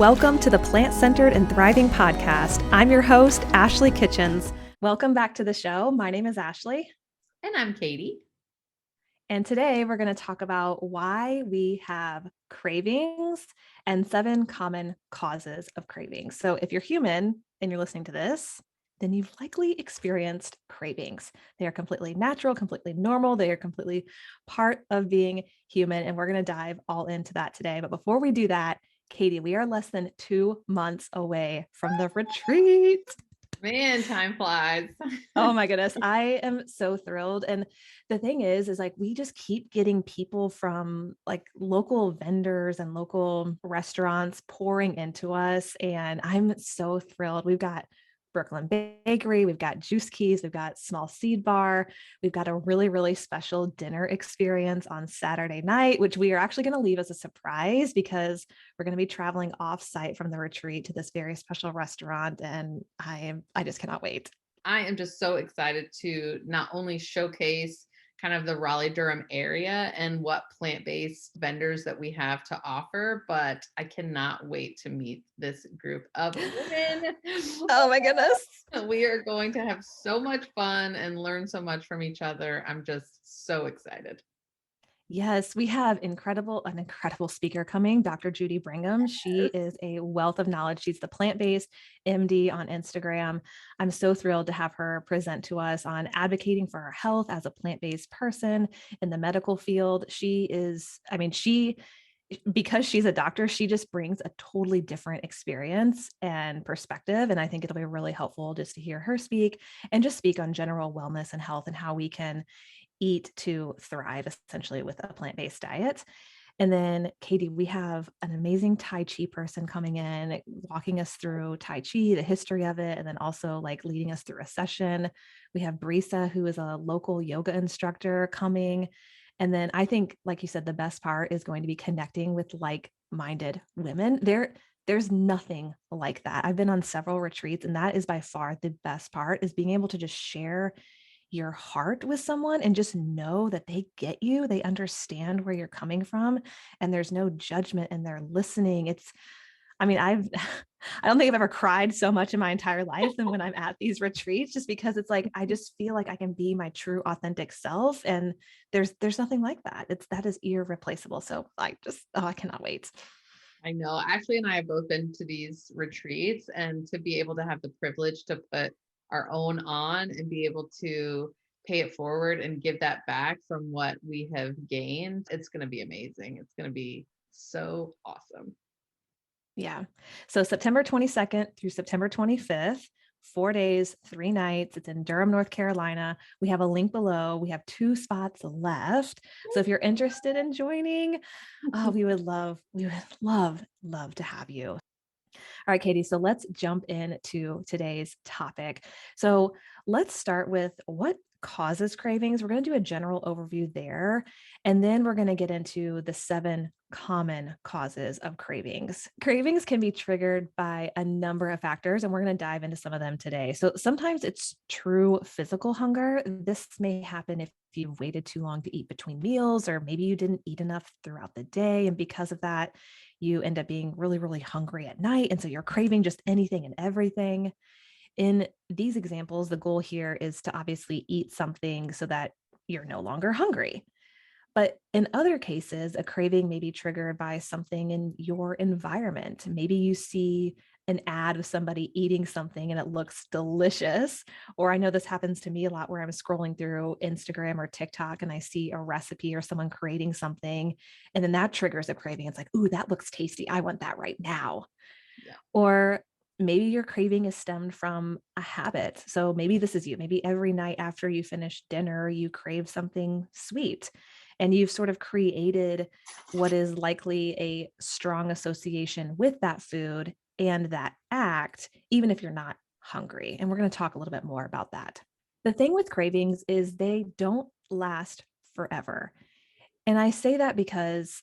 Welcome to the Plant-Centered and Thriving podcast. I'm your host, Ashley Kitchens. Welcome back to the show. My name is Ashley. And I'm Katie. And today we're going to talk about why we have cravings and 7 common causes of cravings. So if you're human and you're listening to this, then you've likely experienced cravings. They are completely natural, completely normal. They are completely part of being human. And we're going to dive all into that today. But before we do that, Katie, we are less than 2 months away from the retreat. Man, time flies. Oh my goodness. I am so thrilled. And the thing is like we just keep getting people from like local vendors and local restaurants pouring into us. And I'm so thrilled. We've got Brooklyn Bakery, we've got Juice Keys, we've got Small Seed Bar, we've got a really, really special dinner experience on Saturday night, which we are actually going to leave as a surprise because we're going to be traveling off site from the retreat to this very special restaurant. And I just cannot wait. I am just so excited to not only showcase kind of the Raleigh-Durham area and what plant-based vendors that we have to offer, but I cannot wait to meet this group of women. Oh my goodness. We are going to have so much fun and learn so much from each other. I'm just so excited. Yes, we have an incredible speaker coming, Dr. Judy Brigham. She is a wealth of knowledge. She's the plant-based MD on Instagram. I'm so thrilled to have her present to us on advocating for our health as a plant-based person in the medical field. Because she's a doctor, she just brings a totally different experience and perspective. And I think it'll be really helpful just to hear her speak and just speak on general wellness and health and how we can eat to thrive essentially with a plant-based diet. And then Katie, we have an amazing Tai Chi person coming in, walking us through Tai Chi, the history of it, and then also like leading us through a session. We have Brisa, who is a local yoga instructor, coming. And then I think, like you said, the best part is going to be connecting with like-minded women. There's nothing like that. I've been on several retreats, and that is by far the best part, is being able to just share your heart with someone and just know that they get you, they understand where you're coming from, and there's no judgment and they're listening. I've I don't think I've ever cried so much in my entire life than when I'm at these retreats, just because it's like I just feel like I can be my true authentic self, and there's nothing like that. That is irreplaceable. So I cannot wait. I know Ashley and I have both been to these retreats, and to be able to have the privilege to put our own on and be able to pay it forward and give that back from what we have gained, it's going to be amazing. It's going to be so awesome. Yeah. So September 22nd through September 25th, 4 days, 3 nights. It's in Durham, North Carolina. We have a link below. We have 2 spots left. So if you're interested in joining, we would love to have you. All right, Katie, so let's jump into today's topic. So let's start with what causes cravings. We're going to do a general overview there, and then we're going to get into the 7 common causes of cravings. Cravings can be triggered by a number of factors, and we're going to dive into some of them today. So sometimes it's true physical hunger. This may happen if you've waited too long to eat between meals, or maybe you didn't eat enough throughout the day, and because of that, you end up being really, really hungry at night. And so you're craving just anything and everything. In these examples, the goal here is to obviously eat something so that you're no longer hungry. But in other cases, a craving may be triggered by something in your environment. Maybe you see an ad of somebody eating something and it looks delicious. Or I know this happens to me a lot where I'm scrolling through Instagram or TikTok and I see a recipe or someone creating something, and then that triggers a craving. It's like, ooh, that looks tasty. I want that right now. Yeah. Or maybe your craving is stemmed from a habit. So maybe this is you. Maybe every night after you finish dinner, you crave something sweet, and you've sort of created what is likely a strong association with that food and that act, even if you're not hungry. And we're going to talk a little bit more about that. The thing with cravings is they don't last forever. And I say that because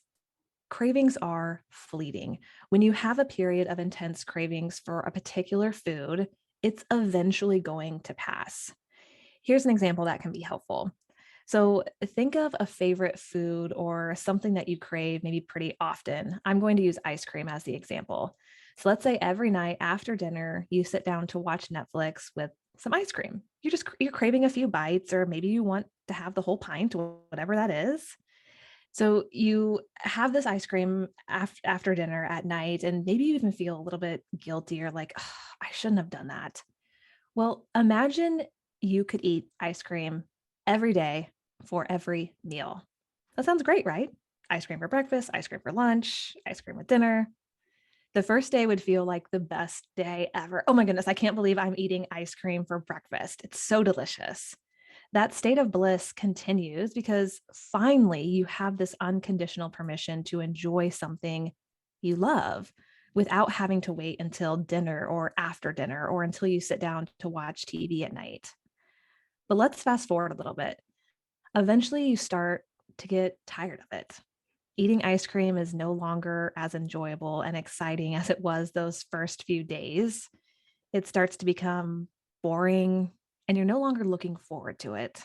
cravings are fleeting. When you have a period of intense cravings for a particular food, it's eventually going to pass. Here's an example that can be helpful. So think of a favorite food or something that you crave maybe pretty often. I'm going to use ice cream as the example. So let's say every night after dinner, you sit down to watch Netflix with some ice cream. You're craving a few bites, or maybe you want to have the whole pint, or whatever that is. So you have this ice cream after dinner at night, and maybe you even feel a little bit guilty or like, "Ugh, I shouldn't have done that." Well, imagine you could eat ice cream every day for every meal. That sounds great, right? Ice cream for breakfast, ice cream for lunch, ice cream with dinner. The first day would feel like the best day ever. Oh my goodness, I can't believe I'm eating ice cream for breakfast. It's so delicious. That state of bliss continues because finally you have this unconditional permission to enjoy something you love without having to wait until dinner or after dinner or until you sit down to watch TV at night. But let's fast forward a little bit. Eventually, you start to get tired of it. Eating ice cream is no longer as enjoyable and exciting as it was those first few days. It starts to become boring, and you're no longer looking forward to it.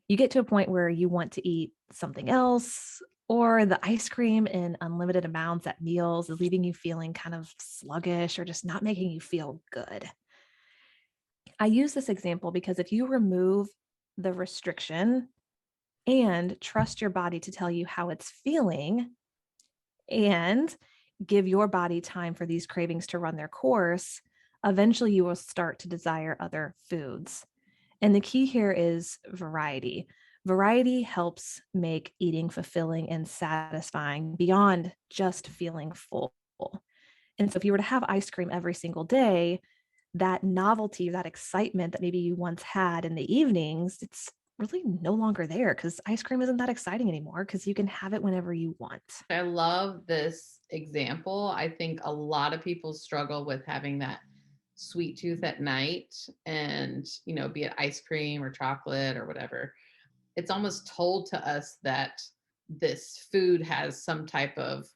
You get to a point where you want to eat something else, or the ice cream in unlimited amounts at meals is leaving you feeling kind of sluggish or just not making you feel good. I use this example because if you remove the restriction and trust your body to tell you how it's feeling and give your body time for these cravings to run their course, eventually you will start to desire other foods. And the key here is variety. Variety helps make eating fulfilling and satisfying beyond just feeling full. And so if you were to have ice cream every single day, that novelty, that excitement that maybe you once had in the evenings, it's really no longer there because ice cream isn't that exciting anymore because you can have it whenever you want. I love this example. I think a lot of people struggle with having that sweet tooth at night and, be it ice cream or chocolate or whatever. It's almost told to us that this food has some type of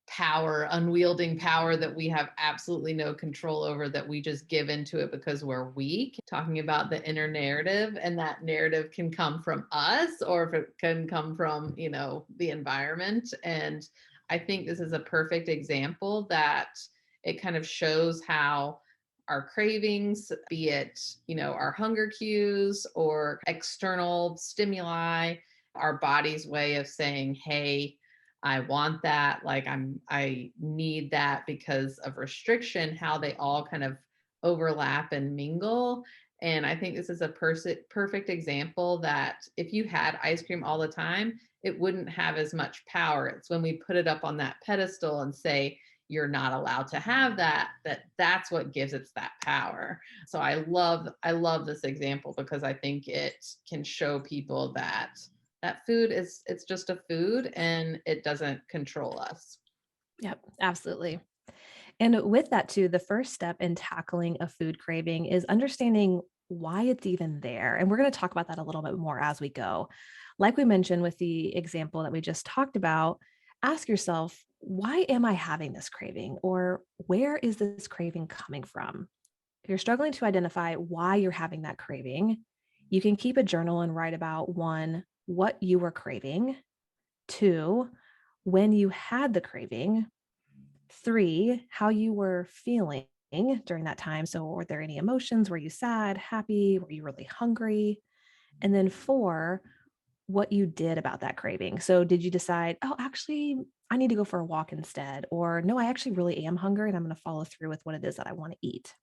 power, unwielding power that we have absolutely no control over, that we just give into it because we're weak. Talking about the inner narrative, and that narrative can come from us or if it can come from, the environment. And I think this is a perfect example that it kind of shows how our cravings, be it, our hunger cues or external stimuli, our body's way of saying, hey, I want that. Like I need that because of restriction, how they all kind of overlap and mingle. And I think this is a perfect example that if you had ice cream all the time, it wouldn't have as much power. It's when we put it up on that pedestal and say, you're not allowed to have that, that's what gives it that power. So I love this example because I think it can show people that food is, it's just a food and it doesn't control us. Yep, absolutely. And with that, too, the first step in tackling a food craving is understanding why it's even there. And we're going to talk about that a little bit more as we go. Like we mentioned with the example that we just talked about, ask yourself, why am I having this craving? Or where is this craving coming from? If you're struggling to identify why you're having that craving, you can keep a journal and write about one, what you were craving, two, when you had the craving, three, how you were feeling during that time. So, were there any emotions? Were you sad, happy? Were you really hungry? And then four, what you did about that craving. So, did you decide, oh, actually, I need to go for a walk instead? Or no, I actually really am hungry and I'm going to follow through with what it is that I want to eat.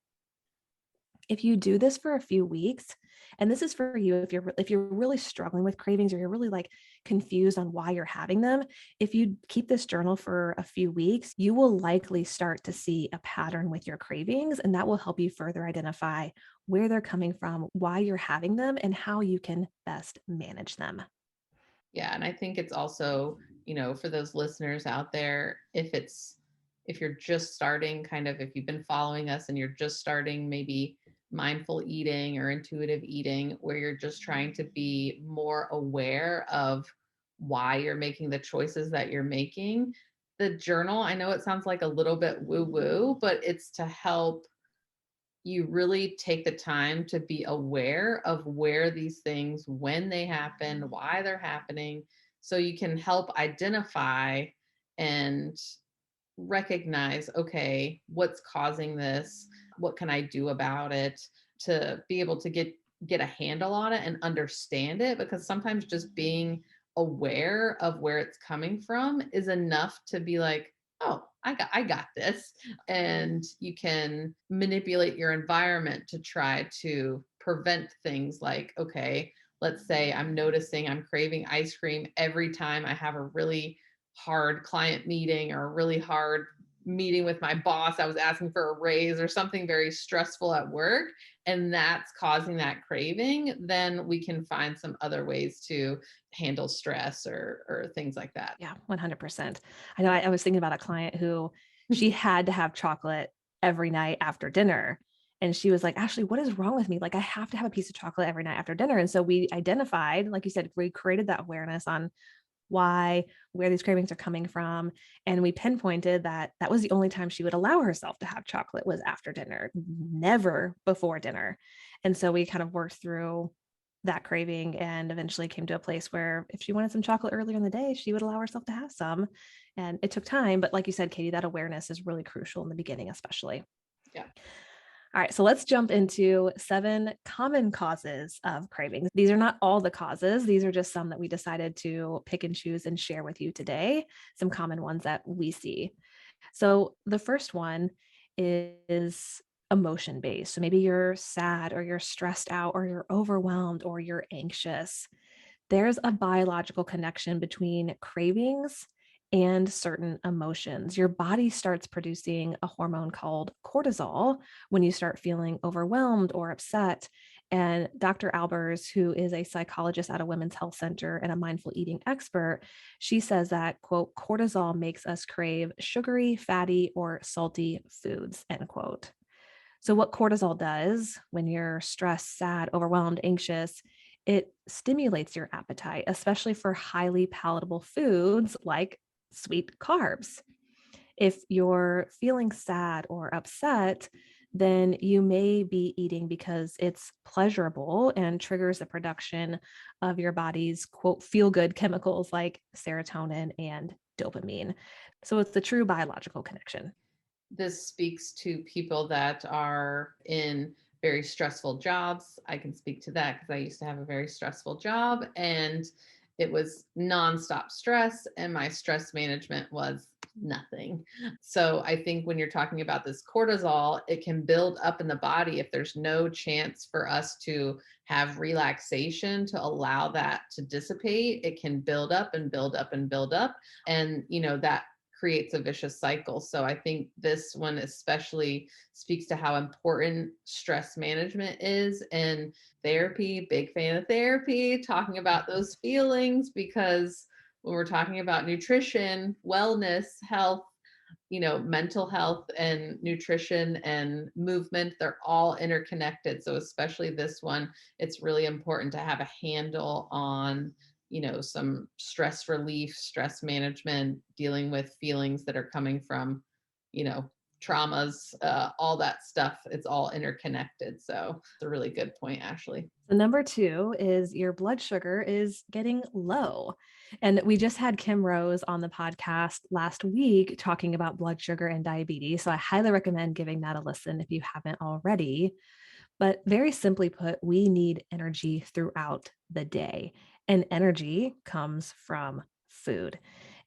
If you do this for a few weeks, and this is for you if you're really struggling with cravings or you're really like confused on why you're having them, if you keep this journal for a few weeks, you will likely start to see a pattern with your cravings, and that will help you further identify where they're coming from, why you're having them, and how you can best manage them. Yeah, and I think it's also, for those listeners out there, if you're just starting, kind of, if you've been following us and you're just starting maybe mindful eating or intuitive eating, where you're just trying to be more aware of why you're making the choices that you're making, the journal, I know it sounds like a little bit woo woo, but it's to help you really take the time to be aware of where these things, when they happen, why they're happening, so you can help identify and recognize, okay, what's causing this? What can I do about it, to be able to get a handle on it and understand it? Because sometimes just being aware of where it's coming from is enough to be like, oh, I got this. And you can manipulate your environment to try to prevent things like, okay, let's say I'm noticing I'm craving ice cream every time I have a really hard client meeting or a really hard meeting with my boss. I was asking for a raise or something very stressful at work, and that's causing that craving. Then we can find some other ways to handle stress or things like that. Yeah, 100%. I know I was thinking about a client who she had to have chocolate every night after dinner. And she was like, Ashley, what is wrong with me? Like, I have to have a piece of chocolate every night after dinner. And so we identified, like you said, we created that awareness on why, where these cravings are coming from. And we pinpointed that that was the only time she would allow herself to have chocolate was after dinner, never before dinner. And so we kind of worked through that craving and eventually came to a place where if she wanted some chocolate earlier in the day, she would allow herself to have some. And it took time. But like you said, Katie, that awareness is really crucial in the beginning, especially. Yeah. All right, so let's jump into 7 common causes of cravings. These are not all the causes. These are just some that we decided to pick and choose and share with you today, some common ones that we see. So the first one is emotion based. So maybe you're sad or you're stressed out or you're overwhelmed or you're anxious. There's a biological connection between cravings and certain emotions. Your body starts producing a hormone called cortisol when you start feeling overwhelmed or upset. And Dr. Albers, who is a psychologist at a women's health center and a mindful eating expert, she says that, quote, cortisol makes us crave sugary, fatty, or salty foods, end quote. So, what cortisol does when you're stressed, sad, overwhelmed, anxious, it stimulates your appetite, especially for highly palatable foods like sweet carbs. If you're feeling sad or upset, then you may be eating because it's pleasurable and triggers the production of your body's quote feel good chemicals like serotonin and dopamine. So it's the true biological connection. This speaks to people that are in very stressful jobs. I can speak to that because I used to have a very stressful job, and it was nonstop stress, and my stress management was nothing. So I think when you're talking about this cortisol, it can build up in the body if there's no chance for us to have relaxation to allow that to dissipate. It can build up and build up and build up. And, that creates a vicious cycle. So I think this one especially speaks to how important stress management is, and therapy, big fan of therapy, talking about those feelings, because when we're talking about nutrition, wellness, health, mental health and nutrition and movement, they're all interconnected. So especially this one, it's really important to have a handle on, some stress relief, stress management, dealing with feelings that are coming from, you know, traumas, all that stuff. It's all interconnected. So it's a really good point, Ashley. So number 2 is your blood sugar is getting low. And we just had Kim Rose on the podcast last week talking about blood sugar and diabetes. So I highly recommend giving that a listen if you haven't already. But very simply put, we need energy throughout the day. And energy comes from food.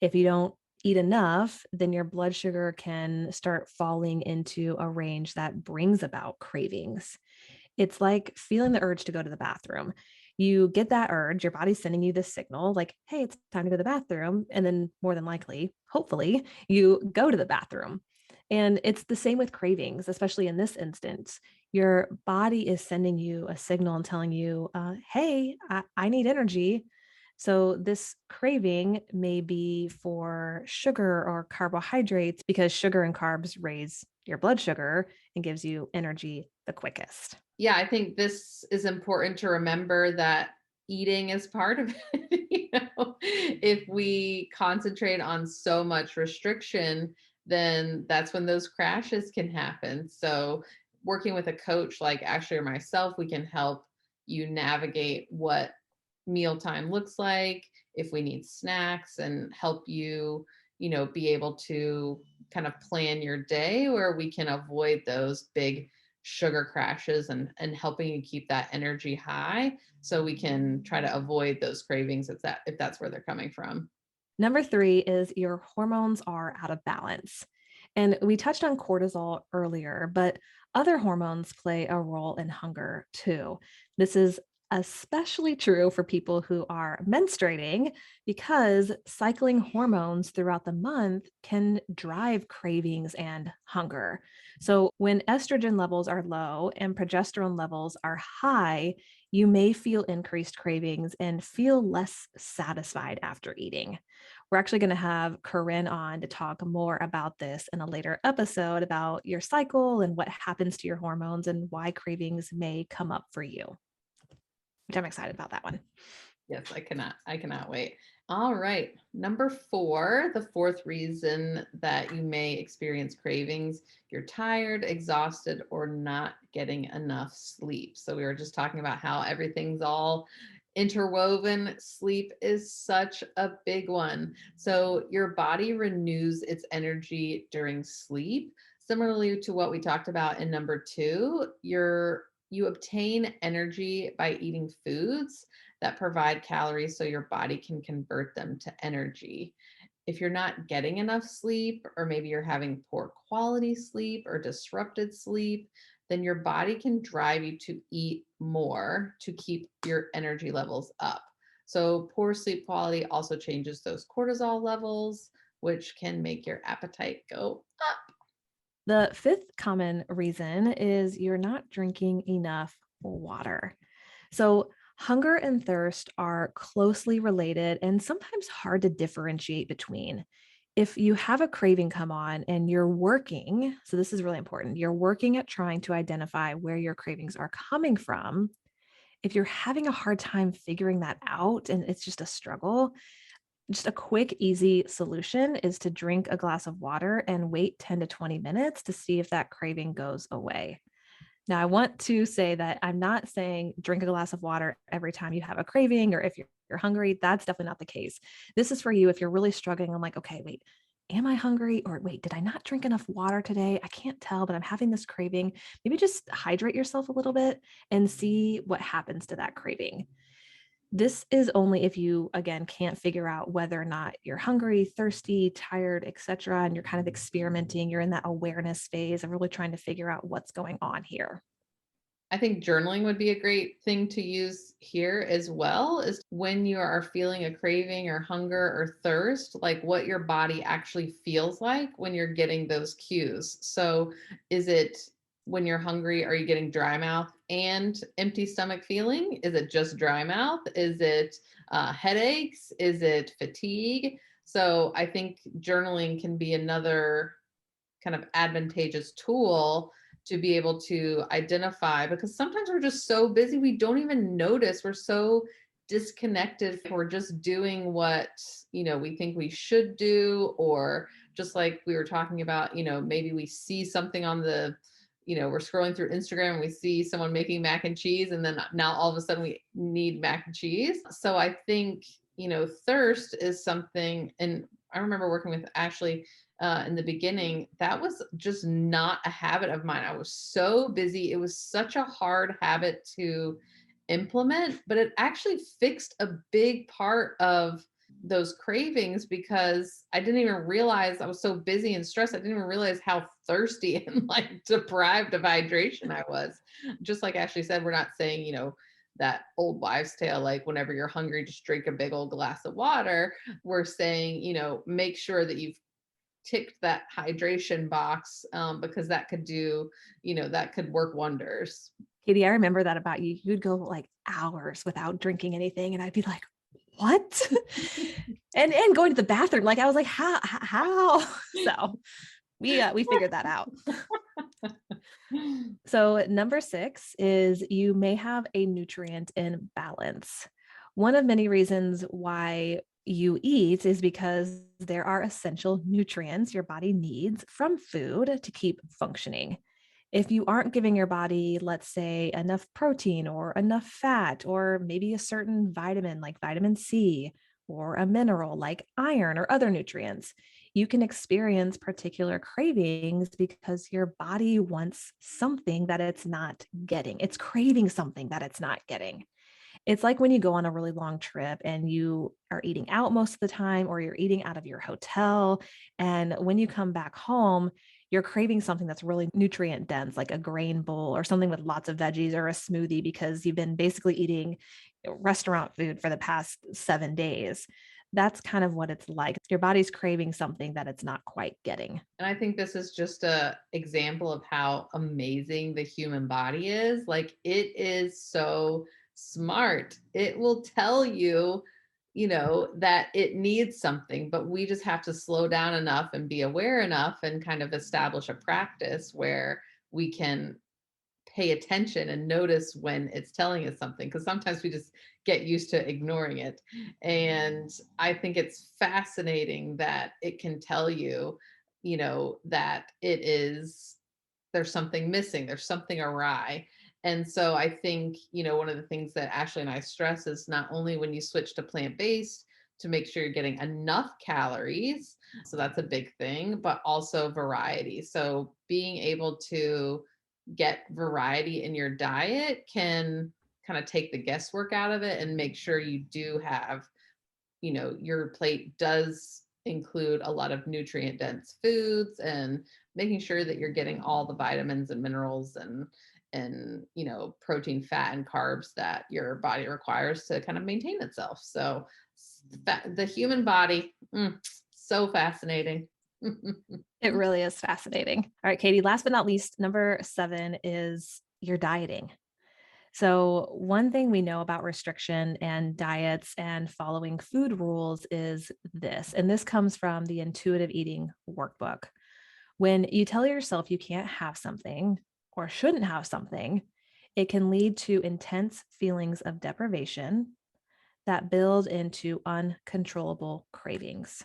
If you don't eat enough, then your blood sugar can start falling into a range that brings about cravings. It's like feeling the urge to go to the bathroom. You get that urge, your body's sending you this signal like, hey, it's time to go to the bathroom. And then more than likely, hopefully, you go to the bathroom. And it's the same with cravings, especially in this instance. Your body is sending you a signal and telling you, hey, I need energy. So this craving may be for sugar or carbohydrates because sugar and carbs raise your blood sugar and gives you energy the quickest. Yeah, I think this is important to remember, that eating is part of it. If we concentrate on so much restriction, then that's when those crashes can happen. So working with a coach like Ashley or myself, we can help you navigate what mealtime looks like, if we need snacks, and help you, be able to kind of plan your day where we can avoid those big sugar crashes, and helping you keep that energy high so we can try to avoid those cravings if that's where they're coming from. Number three is your hormones are out of balance. And we touched on cortisol earlier, but other hormones play a role in hunger too. This is especially true for people who are menstruating because cycling hormones throughout the month can drive cravings and hunger. So, when estrogen levels are low and progesterone levels are high, you may feel increased cravings and feel less satisfied after eating. We're actually going to have Corinne on to talk more about this in a later episode about your cycle and what happens to your hormones and why cravings may come up for you, which I'm excited about that one. Yes, I cannot wait. All right. Number four, the fourth reason that you may experience cravings, you're tired, exhausted, or not getting enough sleep. So we were just talking about how everything's all interwoven. Sleep is such a big one. So your body renews its energy during sleep. Similarly to what we talked about in number two, you obtain energy by eating foods that provide calories so your body can convert them to energy. If you're not getting enough sleep, or maybe you're having poor quality sleep or disrupted sleep, then your body can drive you to eat more to keep your energy levels up. So, poor sleep quality also changes those cortisol levels, which can make your appetite go up. The fifth common reason is you're not drinking enough water. So, hunger and thirst are closely related and sometimes hard to differentiate between. If you have a craving come on and you're working, so this is really important, you're working at trying to identify where your cravings are coming from. If you're having a hard time figuring that out and it's just a struggle, just a quick, easy solution is to drink a glass of water and wait 10 to 20 minutes to see if that craving goes away. Now, I want to say that I'm not saying drink a glass of water every time you have a craving or if you're hungry. That's definitely not the case. This is for you if you're really struggling. I'm like, okay, wait, am I hungry? Or wait, did I not drink enough water today? I can't tell, but I'm having this craving. Maybe just hydrate yourself a little bit and see what happens to that craving. This is only if you, again, can't figure out whether or not you're hungry, thirsty, tired, etc., and you're kind of experimenting. You're in that awareness phase of really trying to figure out what's going on here. I think journaling would be a great thing to use here as well, is when you are feeling a craving or hunger or thirst, like what your body actually feels like when you're getting those cues. So, is it when you're hungry, are you getting dry mouth and empty stomach feeling? Is it just dry mouth? Is it headaches? Is it fatigue? So, I think journaling can be another kind of advantageous tool to be able to identify, because sometimes we're just so busy we don't even notice. We're so disconnected. We're just doing what we think we should do, or just like we were talking about, maybe we see something on the we're scrolling through Instagram and we see someone making mac and cheese, and then now all of a sudden we need mac and cheese. So I think thirst is something. And I remember working with Ashley in the beginning, that was just not a habit of mine. I was so busy. It was such a hard habit to implement, but it actually fixed a big part of those cravings, because I didn't even realize I was so busy and stressed. I didn't even realize how thirsty and like deprived of hydration I was. Just like Ashley said, we're not saying, that old wives' tale, like whenever you're hungry, just drink a big old glass of water. We're saying, make sure that you've ticked that hydration box, because that could that could work wonders. Katie, I remember that about you. You'd go like hours without drinking anything, and I'd be like, what? and going to the bathroom. Like I was like, how? So we figured that out. So number six is you may have a nutrient imbalance. One of many reasons why you eat is because there are essential nutrients your body needs from food to keep functioning. If you aren't giving your body, let's say, enough protein or enough fat, or maybe a certain vitamin like vitamin C, or a mineral like iron or other nutrients, you can experience particular cravings because your body wants something that it's not getting. It's craving something that it's not getting. It's like when you go on a really long trip and you are eating out most of the time, or you're eating out of your hotel. And when you come back home, you're craving something that's really nutrient dense, like a grain bowl or something with lots of veggies or a smoothie, because you've been basically eating restaurant food for the past 7 days. That's kind of what it's like. Your body's craving something that it's not quite getting. And I think this is just a example of how amazing the human body is. Like it is so smart. It will tell you, that it needs something, but we just have to slow down enough and be aware enough and kind of establish a practice where we can pay attention and notice when it's telling us something, because sometimes we just get used to ignoring it. And I think it's fascinating that it can tell you, that it is, there's something missing, there's something awry. And so I think, one of the things that Ashley and I stress is not only when you switch to plant-based to make sure you're getting enough calories, so that's a big thing, but also variety. So being able to get variety in your diet can kind of take the guesswork out of it and make sure you do have, your plate does include a lot of nutrient dense foods, and making sure that you're getting all the vitamins and minerals and protein, fat, and carbs that your body requires to kind of maintain itself. So the human body, so fascinating. It really is fascinating. All right, Katie, last but not least, number 7 is your dieting. So, one thing we know about restriction and diets and following food rules is this, and this comes from the intuitive eating workbook. When you tell yourself you can't have something or shouldn't have something, it can lead to intense feelings of deprivation that build into uncontrollable cravings.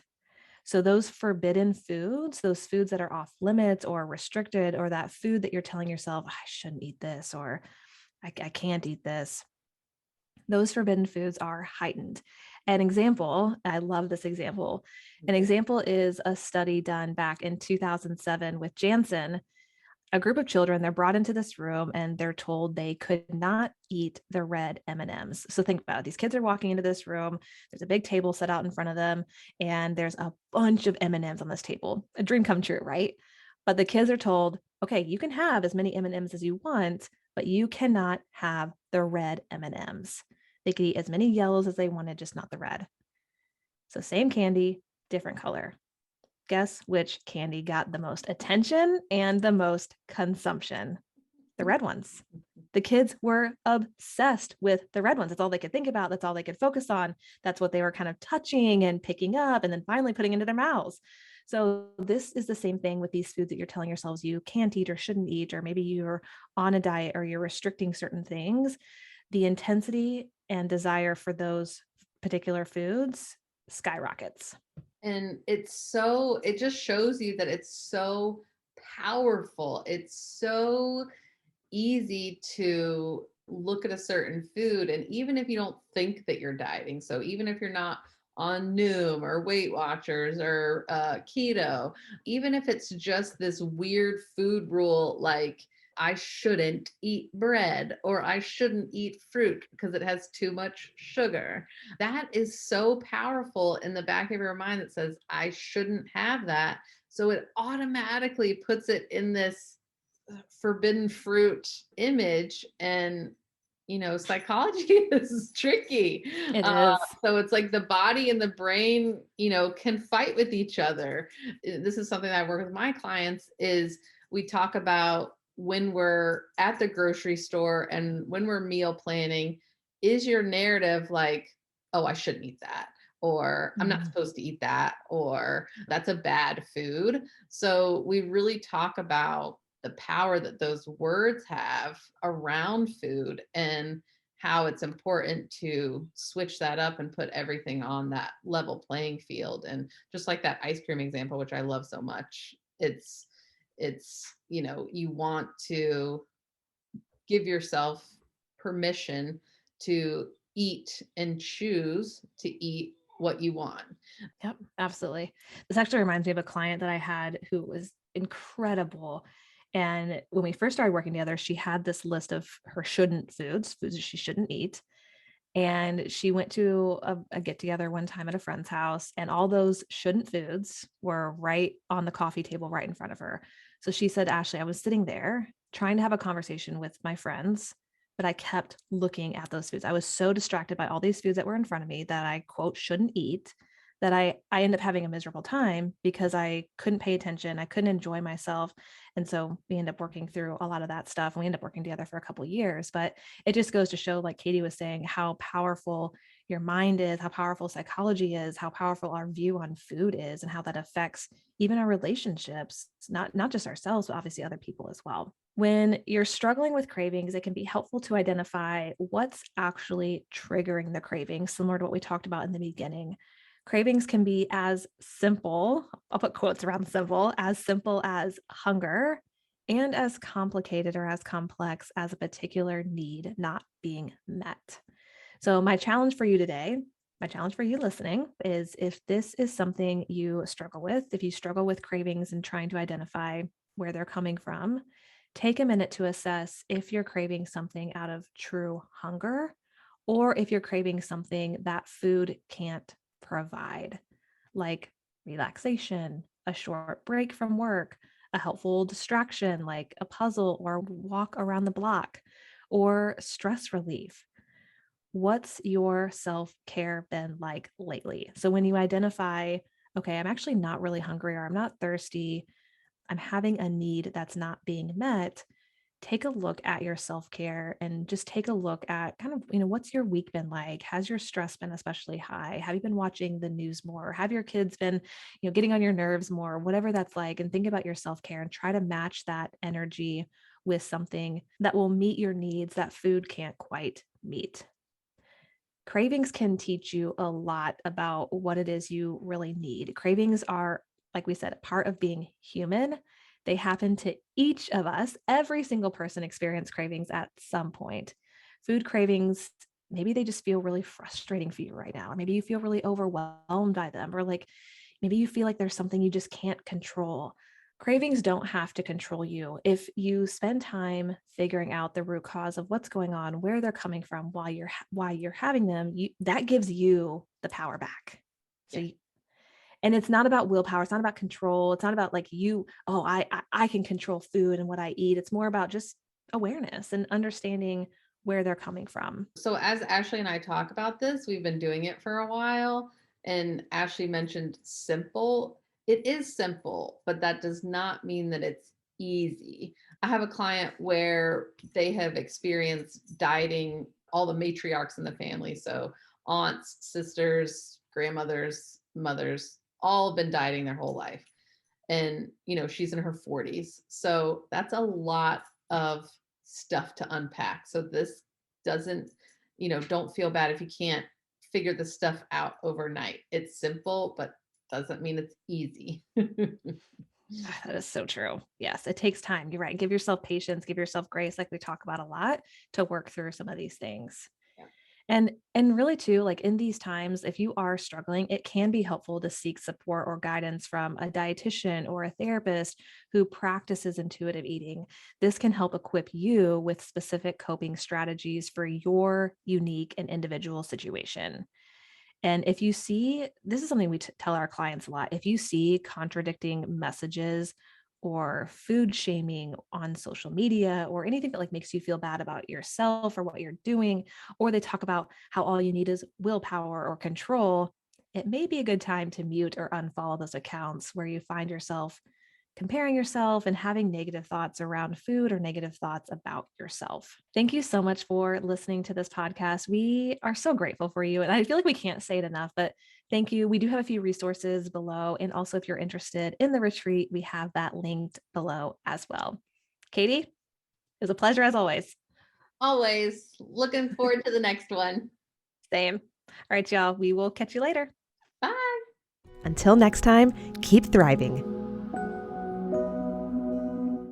So, those forbidden foods, those foods that are off limits or restricted, or that food that you're telling yourself, I shouldn't eat this, or I can't eat this, those forbidden foods are heightened. An example, I love this example. An example is a study done back in 2007 with Janssen. A group of children, they're brought into this room and they're told they could not eat the red M&Ms. So think about it. These kids are walking into this room. There's a big table set out in front of them, and there's a bunch of M&Ms on this table. A dream come true, right? But the kids are told, okay, you can have as many M&Ms as you want, but you cannot have the red M&Ms. They could eat as many yellows as they wanted, just not the red. So same candy, different color. Guess which candy got the most attention and the most consumption? The red ones. The kids were obsessed with the red ones. That's all they could think about. That's all they could focus on. That's what they were kind of touching and picking up and then finally putting into their mouths. So, this is the same thing with these foods that you're telling yourselves you can't eat or shouldn't eat, or maybe you're on a diet or you're restricting certain things. The intensity and desire for those particular foods skyrockets. And it just shows you that it's so powerful. It's so easy to look at a certain food. And even if you don't think that you're dieting, so even if you're not on Noom or Weight Watchers or keto, even if it's just this weird food rule like I shouldn't eat bread or I shouldn't eat fruit because it has too much sugar, that is so powerful in the back of your mind that says, I shouldn't have that. So it automatically puts it in this forbidden fruit image. And psychology is tricky. It uh, is. so it's like the body and the brain can fight with each other. This is something that I work with my clients is we talk about when we're at the grocery store and when we're meal planning. Is your narrative like, oh, I shouldn't eat that, or I'm not Mm. supposed to eat that, or that's a bad food? So we really talk about the power that those words have around food and how it's important to switch that up and put everything on that level playing field. And just like that ice cream example, which I love so much, It's, you want to give yourself permission to eat and choose to eat what you want. Yep, absolutely. This actually reminds me of a client that I had who was incredible. And when we first started working together, she had this list of her shouldn't foods, foods that she shouldn't eat. And she went to a get together one time at a friend's house, and all those shouldn't foods were right on the coffee table right in front of her. So she said, Ashley, I was sitting there trying to have a conversation with my friends, but I kept looking at those foods. I was so distracted by all these foods that were in front of me that I, quote, shouldn't eat, that I ended up having a miserable time because I couldn't pay attention. I couldn't enjoy myself. And so we ended up working through a lot of that stuff. And we ended up working together for a couple of years. But it just goes to show, like Katie was saying, how powerful your mind is, how powerful psychology is, how powerful our view on food is, and how that affects even our relationships, not just ourselves, but obviously other people as well. When you're struggling with cravings, it can be helpful to identify what's actually triggering the craving, similar to what we talked about in the beginning. Cravings can be as simple, I'll put quotes around simple as hunger, and as complicated or as complex as a particular need not being met. So, my challenge for you today, my challenge for you listening is, if this is something you struggle with, if you struggle with cravings and trying to identify where they're coming from, take a minute to assess if you're craving something out of true hunger or if you're craving something that food can't provide, like relaxation, a short break from work, a helpful distraction like a puzzle or walk around the block, or stress relief. What's your self-care been like lately? So when you identify, okay, I'm actually not really hungry or I'm not thirsty, I'm having a need that's not being met, take a look at your self-care and just take a look at kind of, what's your week been like? Has your stress been especially high? Have you been watching the news more? Have your kids been, getting on your nerves more? Whatever that's like, and think about your self-care and try to match that energy with something that will meet your needs that food can't quite meet. Cravings can teach you a lot about what it is you really need. Cravings are, like we said, a part of being human. They happen to each of us. Every single person experiences cravings at some point. Food cravings, maybe they just feel really frustrating for you right now. Or maybe you feel really overwhelmed by them, or like maybe you feel like there's something you just can't control. Cravings don't have to control you. If you spend time figuring out the root cause of what's going on, where they're coming from, why you're having them, that gives you the power back. So Yeah. and it's not about willpower, it's not about control, it's not about like I can control food and what I eat. It's more about just awareness and understanding where they're coming from. So as Ashley and I talk about this, we've been doing it for a while. And Ashley mentioned simple. It is simple, but that does not mean that it's easy. I have a client where they have experienced dieting, all the matriarchs in the family. So aunts, sisters, grandmothers, mothers, all have been dieting their whole life. And, she's in her 40s. So that's a lot of stuff to unpack. So this doesn't, don't feel bad if you can't figure this stuff out overnight. It's simple, but doesn't mean it's easy. That is so true. Yes, it takes time. You're right. Give yourself patience, give yourself grace, like we talk about a lot, to work through some of these things. Yeah. And really too, like in these times, if you are struggling, it can be helpful to seek support or guidance from a dietitian or a therapist who practices intuitive eating. This can help equip you with specific coping strategies for your unique and individual situation. And if you see, this is something we tell our clients a lot. If you see contradicting messages or food shaming on social media or anything that like makes you feel bad about yourself or what you're doing, or they talk about how all you need is willpower or control, it may be a good time to mute or unfollow those accounts where you find yourself comparing yourself and having negative thoughts around food or negative thoughts about yourself. Thank you so much for listening to this podcast. We are so grateful for you. And I feel like we can't say it enough, but thank you. We do have a few resources below. And also, if you're interested in the retreat, we have that linked below as well. Katie, it was a pleasure as always. Always looking forward to the next one. Same. All right, y'all. We will catch you later. Bye. Until next time, keep thriving.